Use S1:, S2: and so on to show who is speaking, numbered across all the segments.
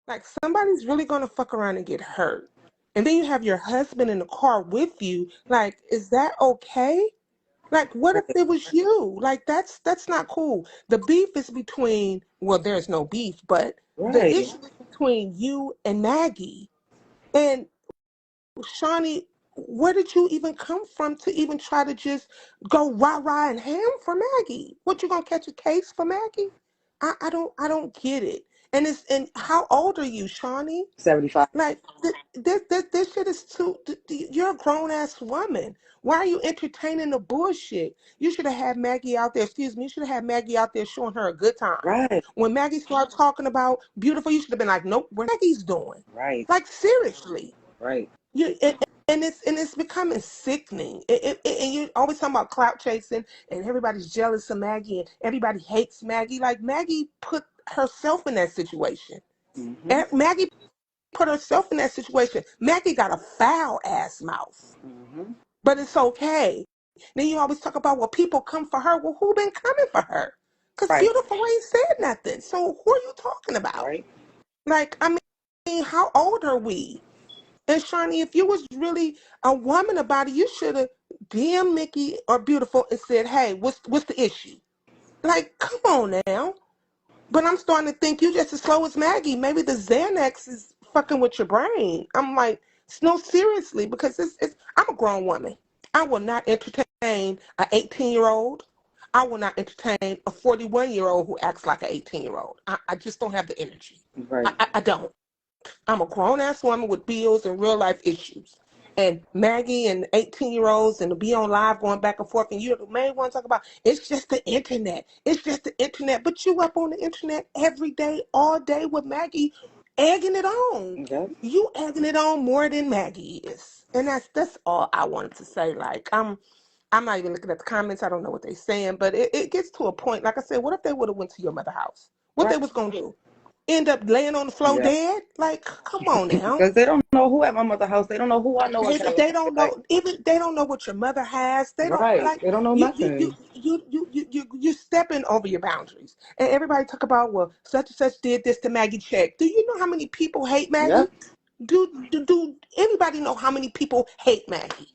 S1: Like somebody's really gonna fuck around and get hurt. And then you have your husband in the car with you. Like, is that okay? Like, what if
S2: Right.
S1: it was you? Like, that's not cool. The beef is between, well, there's no beef, but the
S2: Right.
S1: issue is between you and Maggie. And Shawnee, where did you even come from to even try to just go rah rah and ham for Maggie? What, you gonna catch a case for Maggie? I don't get it. And how old are you, Shawnee?
S2: 75.
S1: Like this shit is too. You're a grown ass woman. Why are you entertaining the bullshit? You should have had Maggie out there. Excuse me. You should have had Maggie out there showing her a good time.
S2: Right.
S1: When Maggie started talking about beautiful, you should have been like, nope, what Maggie's doing.
S2: Right.
S1: Like seriously.
S2: Right.
S1: You and it's becoming sickening. And you always talking about clout chasing, and everybody's jealous of Maggie, and everybody hates Maggie. Like Maggie put herself in that situation.
S2: Mm-hmm.
S1: Maggie put herself in that situation. Maggie got a foul ass mouth,
S2: Mm-hmm.
S1: but it's okay. Then you always talk about, well, people come for her. Well, who been coming for her? Because
S2: Right.
S1: Beautiful ain't said nothing. So who are you talking about?
S2: Right.
S1: Like, I mean, how old are we? And Shawnee, if you was really a woman about it, you should have DM Mickey or Beautiful and said, hey, what's the issue? Like, come on now. But I'm starting to think you just as slow as Maggie. Maybe the Xanax is fucking with your brain. I'm like, no, seriously, because I'm a grown woman. I will not entertain an 18-year-old. I will not entertain a 41-year-old who acts like an 18-year-old. I just don't have the energy. I,
S2: Right.
S1: I, I don't. I'm a grown ass woman with bills and real life issues. And Maggie and 18-year-olds and to be on live going back and forth, and you're the main one talk about it's just the internet. It's just the internet. But you up on the internet every day, all day with Maggie, egging it on.
S2: Yep.
S1: You egging it on more than Maggie is. And that's all I wanted to say. Like I'm not even looking at the comments. I don't know what they're saying, but it gets to a point. Like I said, what if they would have went to your mother's house? What
S2: Right.
S1: they was gonna do? End up laying on the floor
S2: Yeah.
S1: dead? Like, come on now.
S2: Because they don't know who at my mother's house. They don't know who I know in
S1: They
S2: California.
S1: don't
S2: Like,
S1: know, even they don't know what your mother has. They don't
S2: right.
S1: like
S2: They don't know nothing.
S1: you stepping over your boundaries. And everybody talk about, well, such and such did this to Maggie Check. Do you know how many people hate Maggie?
S2: Yep.
S1: Do anybody know how many people hate Maggie?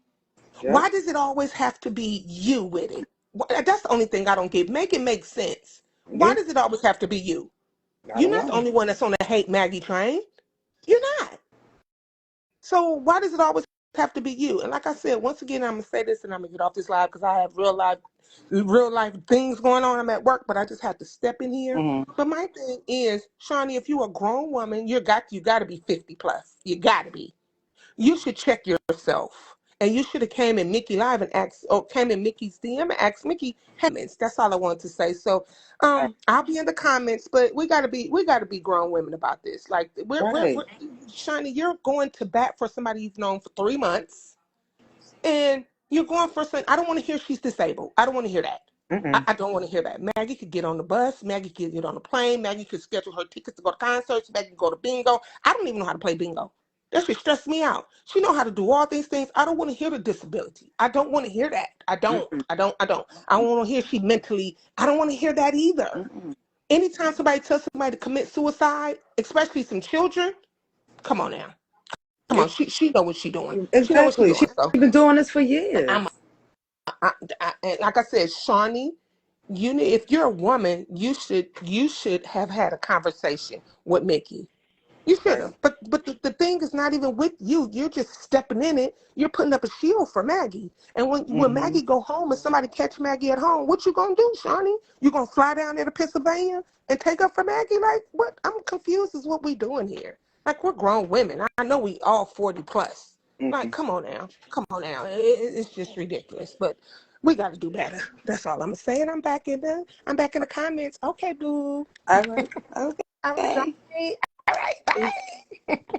S2: Yep.
S1: Why does it always have to be you with it? That's the only thing I don't get. Make it make sense. Why
S2: Yeah.
S1: does it always have to be you?
S2: I
S1: You're
S2: don't
S1: not the
S2: know.
S1: only one that's on the hate Maggie train. You're not. So why does it always have to be you? And like I said, once again, I'm gonna say this and I'm gonna get off this live because I have real life things going on. I'm at work, but I just have to step in here.
S2: Mm-hmm.
S1: But my thing is, Shawnee, if you're a grown woman, you got to be 50 plus. You got to be. You should check yourself. And you should have came in Mickey Live and asked, or came in Mickey's DM and asked Mickey, hey, that's all I wanted to say. So,
S2: Right.
S1: I'll be in the comments, but we gotta be grown women about this. Like,
S2: Right.
S1: we're Shiny, you're going to bat for somebody you've known for 3 months, and you're going for some. I don't want to hear she's disabled. I don't want to hear that. I,
S2: Mm-mm.
S1: I don't want to hear that. Maggie could get on the bus. Maggie could get on the plane. Maggie could schedule her tickets to go to concerts. Maggie could go to bingo. I don't even know how to play bingo. That should stress me out. She know how to do all these things. I don't want to hear the disability. I don't want to hear that. I don't.
S2: Mm-mm.
S1: I don't. I don't. I don't want to hear she mentally. I don't want to hear that either.
S2: Mm-mm.
S1: Anytime somebody tells somebody to commit suicide, especially some children, come on now. Come
S2: Yeah.
S1: on. She know what she doing. She know what she
S2: Exactly.
S1: doing.
S2: She's
S1: So
S2: been doing this for years.
S1: I'm and like I said, Shawnee, if you're a woman, you should have had a conversation with Mickey. You should
S2: Right.
S1: have. But the thing is not even with you. You're just stepping in it. You're putting up a shield for Maggie. And when
S2: Mm-hmm.
S1: Maggie go home and somebody catch Maggie at home, what you gonna do, Shawnee? You gonna fly down there to Pennsylvania and take up for Maggie? Like what? I'm confused as what we doing here. Like we're grown women. I know we all 40 plus.
S2: Mm-hmm.
S1: Like come on now. Come on now. It's just ridiculous. But we got to do better. That's all I'm saying. I'm back in the comments. Okay, boo.
S2: All right.
S1: All right.
S2: Okay.
S1: All right. Bye.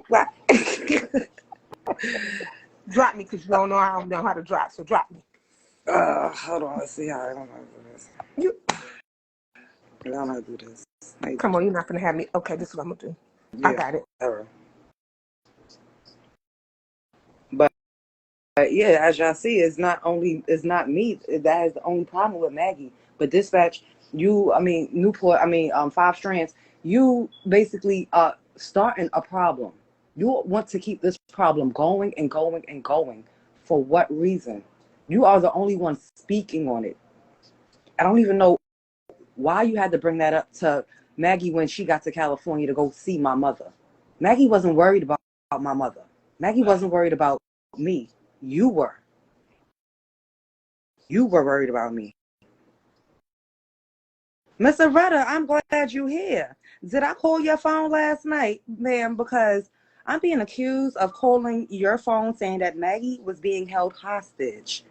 S2: Right.
S1: Drop me because I don't know how to drop. So drop me.
S2: Hold on. Let's see how I don't know how to do this.
S1: You
S2: I don't know how to do this. How you do
S1: come on.
S2: this?
S1: You're not gonna have me. Okay, this is what I'm gonna do. I
S2: Yeah.
S1: got it.
S2: All right. But yeah, as y'all see, it's not me that is the only problem with Maggie. But Dispatch, Newport, 5 Strands, you basically starting a problem. You want to keep this problem going and going and going. For what reason? You are the only one speaking on it. I don't even know why you had to bring that up to Maggie when she got to California to go see my mother. Maggie wasn't worried about my mother. Maggie wasn't worried about me. You were. You were worried about me. Miss Aretta, I'm glad you're here. Did I call your phone last night, ma'am? Because I'm being accused of calling your phone saying that Maggie was being held hostage.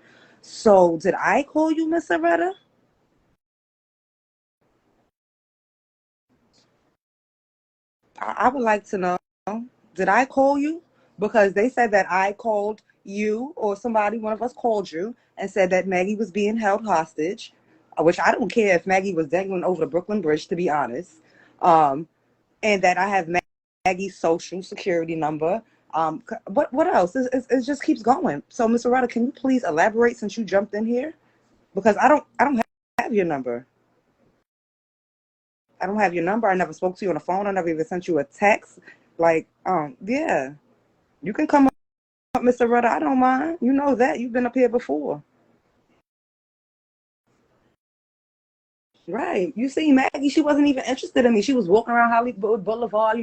S2: So did I call you, Miss Aretta? I would like to know, did I call you? Because they said that I called you or somebody, one of us called you and said that Maggie was being held hostage, which I don't care if Maggie was dangling over the Brooklyn Bridge, to be honest. And that I have Maggie's social security number. What else? It just keeps going. So, Miss Arata, can you please elaborate since you jumped in here? Because I don't have your number. I don't have your number. I never spoke to you on the phone. I never even sent you a text. Like, yeah, you can come up, Mr. Rudder. I don't mind. You know that. You've been up here before. Right. You see, Maggie, she wasn't even interested in me. She was walking around Hollywood Boulevard,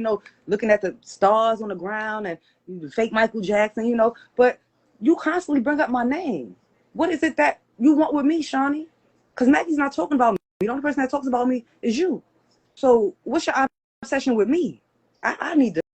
S2: looking at the stars on the ground and fake Michael Jackson, But you constantly bring up my name. What is it that you want with me, Shawnee? Because Maggie's not talking about me. The only person that talks about me is you. So what's your obsession with me? I need to